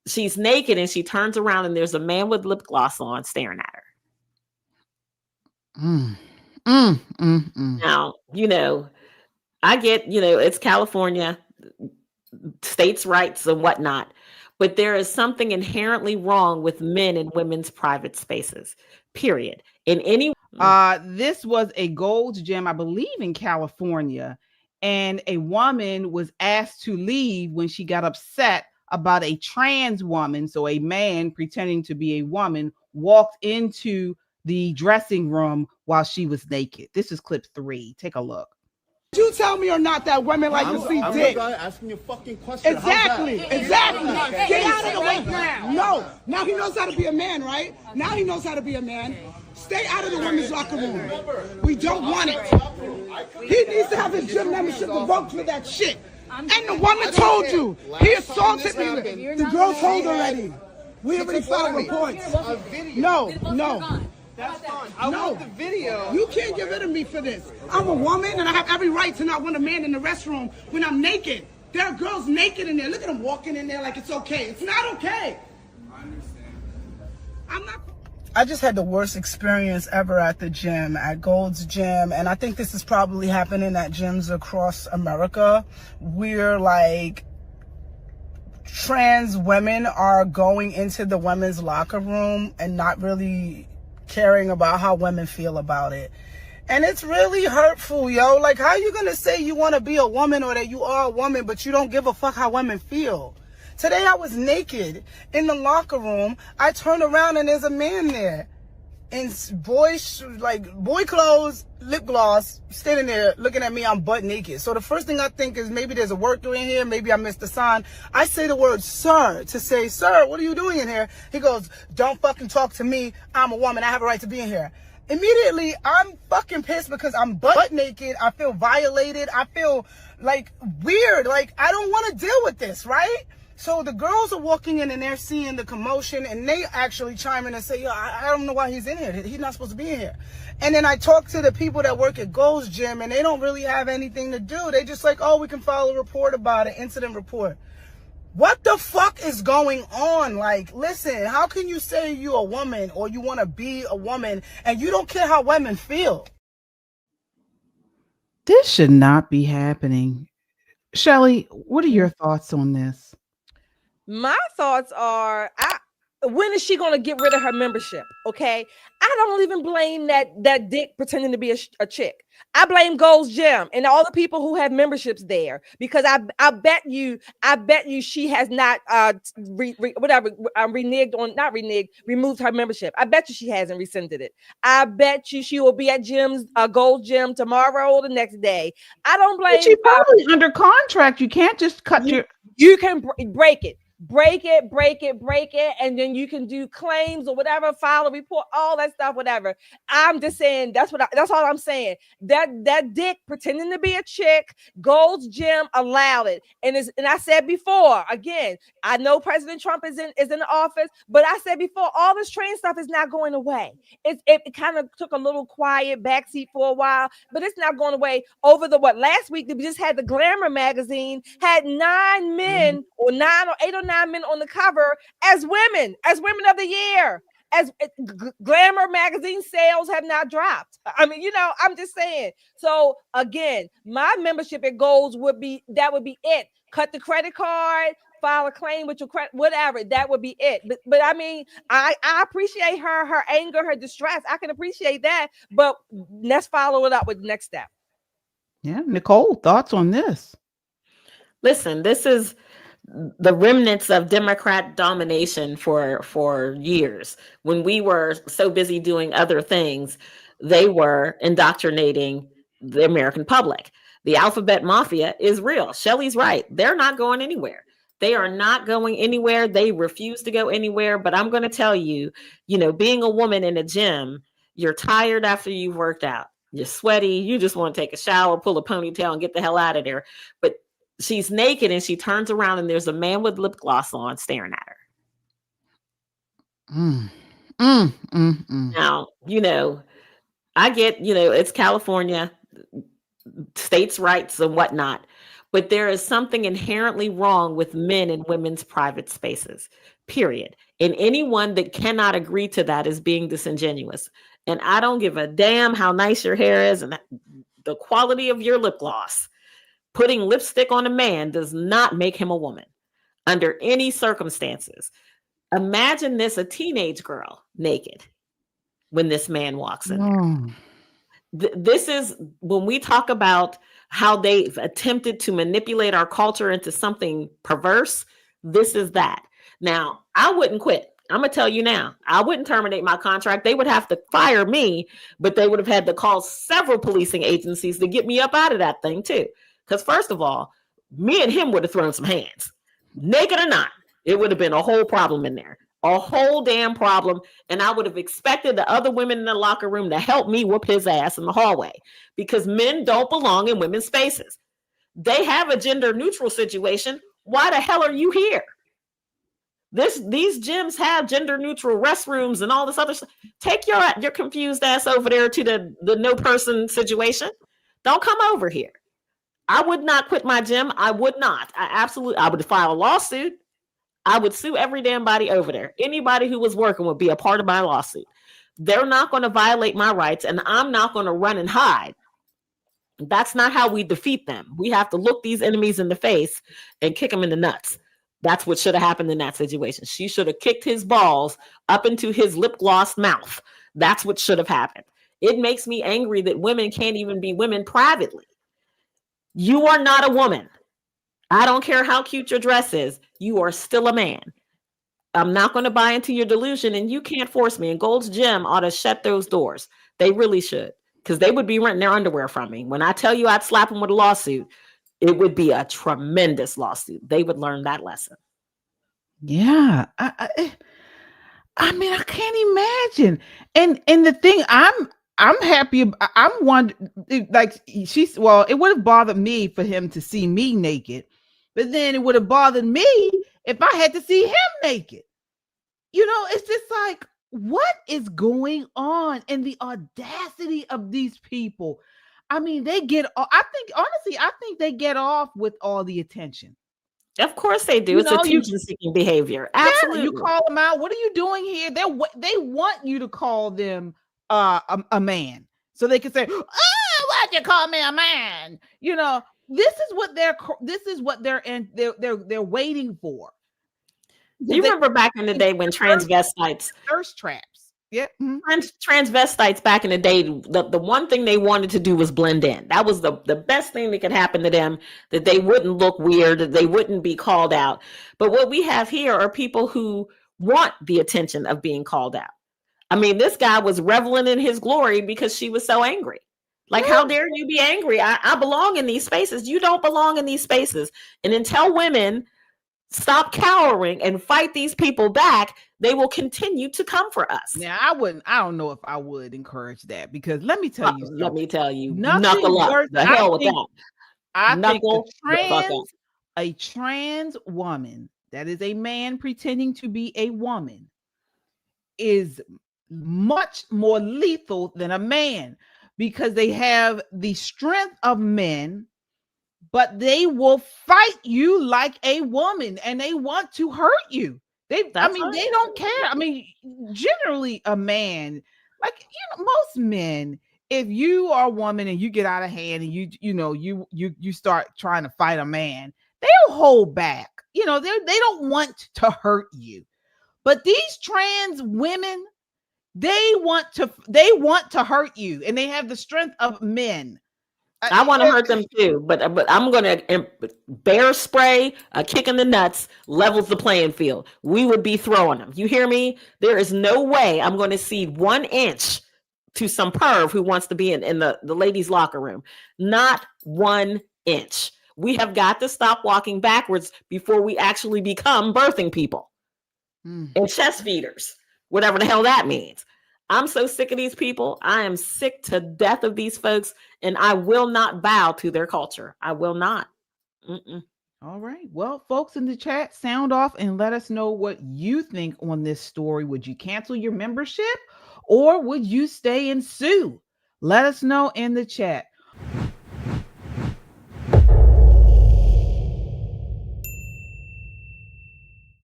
she's naked and she turns around and there's a man with lip gloss on staring at her. Now, I get, it's California, states' rights and whatnot, but there is something inherently wrong with men and women's private spaces, period. In any This was a Gold's Gym, I believe, in California, and a woman was asked to leave when she got upset about a trans woman. So a man pretending to be a woman walked into the dressing room while she was naked. This is clip 3. Take a look. You tell me or not that women like to see dick? I'm asking you a fucking question. Exactly. Get out of the way now. No. Now he knows how to be a man, right? Now he knows how to be a man. Stay out of the women's locker room. We don't want it. He needs to have his gym membership revoked for that shit. And the woman told you. He assaulted me. The girl told already. We already filed reports. No. That's fine. I want the video. You can't get rid of me for this. I'm a woman and I have every right to not want a man in the restroom when I'm naked. There are girls naked in there. Look at them walking in there like it's okay. It's not okay. I understand. I just had the worst experience ever at the gym, at Gold's Gym, and I think this is probably happening at gyms across America, where like trans women are going into the women's locker room and not really caring about how women feel about it. And it's really hurtful, yo. Like, how you gonna say you want to be a woman or that you are a woman, but you don't give a fuck how women feel? Today I was naked in the locker room. I turned around and there's a man there in boy clothes, lip gloss, standing there looking at me. I'm butt naked. So the first thing I think is maybe there's a worker in here. Maybe I missed the sign. I say the word sir to say, sir, what are you doing in here? He goes, don't fucking talk to me. I'm a woman. I have a right to be in here. Immediately, I'm fucking pissed because I'm butt naked. I feel violated. I feel like weird. Like, I don't want to deal with this, right? So the girls are walking in and they're seeing the commotion and they actually chime in and say, yo, I don't know why he's in here. He's not supposed to be in here. And then I talk to the people that work at Gold's Gym and they don't really have anything to do. They just like, oh, we can file a report about it, incident report. What the fuck is going on? Like, listen, how can you say you're a woman or you want to be a woman and you don't care how women feel? This should not be happening. Shelly, what are your thoughts on this? My thoughts are, when is she going to get rid of her membership? Okay. I don't even blame that dick pretending to be a chick. I blame Gold's Gym and all the people who have memberships there, because I bet you she has not removed her membership. I bet you she hasn't rescinded it. I bet you she will be at Gold's Gym tomorrow or the next day. I don't blame. But she's probably under contract. You can't just cut You can break it. Break it, and then you can do claims or whatever, file a report, all that stuff, whatever. I'm just saying that's all I'm saying. That dick pretending to be a chick, Gold's Gym allowed it, and I said before, again, I know President Trump is in the office, but I said before, all this trans stuff is not going away. It kind of took a little quiet backseat for a while, but it's not going away. Over last week we just had the Glamour magazine had 9 men or 9 or 8 or 9 men on the cover as women of the year. As Glamour magazine sales have not dropped. I mean, I'm just saying. So again, my membership at Gold's would be it. Cut the credit card, file a claim with your credit, whatever. That would be it. But I mean, I appreciate her anger, her distress. I can appreciate that. But let's follow it up with the next step. Yeah, Nicole, thoughts on this? Listen, this is the remnants of Democrat domination for years. When we were so busy doing other things, they were indoctrinating the American public. The alphabet mafia is real. Shelly's right. They're not going anywhere. They are not going anywhere. They refuse to go anywhere. But I'm going to tell you, being a woman in a gym, you're tired after you've worked out. You're sweaty. You just want to take a shower, pull a ponytail, and get the hell out of there. But she's naked and she turns around and there's a man with lip gloss on staring at her. Now, I get, it's California, states' rights and whatnot, but there is something inherently wrong with men and women's private spaces, period. And anyone that cannot agree to that is being disingenuous. And I don't give a damn how nice your hair is and the quality of your lip gloss. Putting lipstick on a man does not make him a woman under any circumstances. Imagine this, a teenage girl naked when this man walks in there. This is when we talk about how they've attempted to manipulate our culture into something perverse. This is that. Now, I wouldn't quit. I'm going to tell you now, I wouldn't terminate my contract. They would have to fire me, but they would have had to call several policing agencies to get me up out of that thing too. Because first of all, me and him would have thrown some hands, naked or not. It would have been a whole problem in there, a whole damn problem. And I would have expected the other women in the locker room to help me whoop his ass in the hallway, because men don't belong in women's spaces. They have a gender neutral situation. Why the hell are you here? These gyms have gender neutral restrooms and all this other stuff. Take your confused ass over there to the no person situation. Don't come over here. I would not quit my gym. I would not. I would file a lawsuit. I would sue every damn body over there. Anybody who was working would be a part of my lawsuit. They're not going to violate my rights, and I'm not going to run and hide. That's not how we defeat them. We have to look these enemies in the face and kick them in the nuts. That's what should have happened in that situation. She should have kicked his balls up into his lip gloss mouth. That's what should have happened. It makes me angry that women can't even be women privately. You are not a woman. I don't care how cute your dress is. You are still a man. I'm not going to buy into your delusion, and you can't force me. And Gold's Gym ought to shut those doors. They really should, because they would be renting their underwear from me. When I tell you I'd slap them with a lawsuit, it would be a tremendous lawsuit. They would learn that lesson. Yeah. I mean, I can't imagine. And the thing, I'm happy. I'm one, like it would have bothered me for him to see me naked, but then it would have bothered me if I had to see him naked. You know, it's just like, what is going on? And the audacity of these people. I mean, they get, I think they get off with all the attention. Of course they do. It's attention-seeking behavior. Absolutely. Yeah, you call them out. What are you doing here? They want you to call them a man, so they can say, "Oh, why'd you call me a man?" You know, this is what they're waiting for. You remember back in the day when transvestites, thirst traps. Yeah. Mm-hmm. Transvestites back in the day, the one thing they wanted to do was blend in. That was the best thing that could happen to them, that they wouldn't look weird, that they wouldn't be called out. But what we have here are people who want the attention of being called out. I mean, this guy was reveling in his glory because she was so angry. Like, how dare you be angry? I belong in these spaces. You don't belong in these spaces. And until women stop cowering and fight these people back, they will continue to come for us. Now, I don't know if I would encourage that, because let me tell you, knuckle up. The hell with that. I think a trans woman that is a man pretending to be a woman is much more lethal than a man, because they have the strength of men, but they will fight you like a woman, and they want to hurt you. They don't care. I mean, generally a man, like, most men, if you are a woman and you get out of hand and you start trying to fight a man, they'll hold back. They don't want to hurt you. But these trans women, they want to hurt you, and they have the strength of men. I want to hurt them too, but I'm going to bear spray, a kick in the nuts levels the playing field. We would be throwing them. You hear me? There is no way I'm going to cede 1 inch to some perv who wants to be in the ladies' locker room. Not 1 inch. We have got to stop walking backwards before we actually become birthing people and chest feeders, whatever the hell that means. I'm so sick of these people. I am sick to death of these folks, and I will not bow to their culture. I will not. All right. Well, folks in the chat, sound off and let us know what you think on this story. Would you cancel your membership, or would you stay and sue? Let us know in the chat.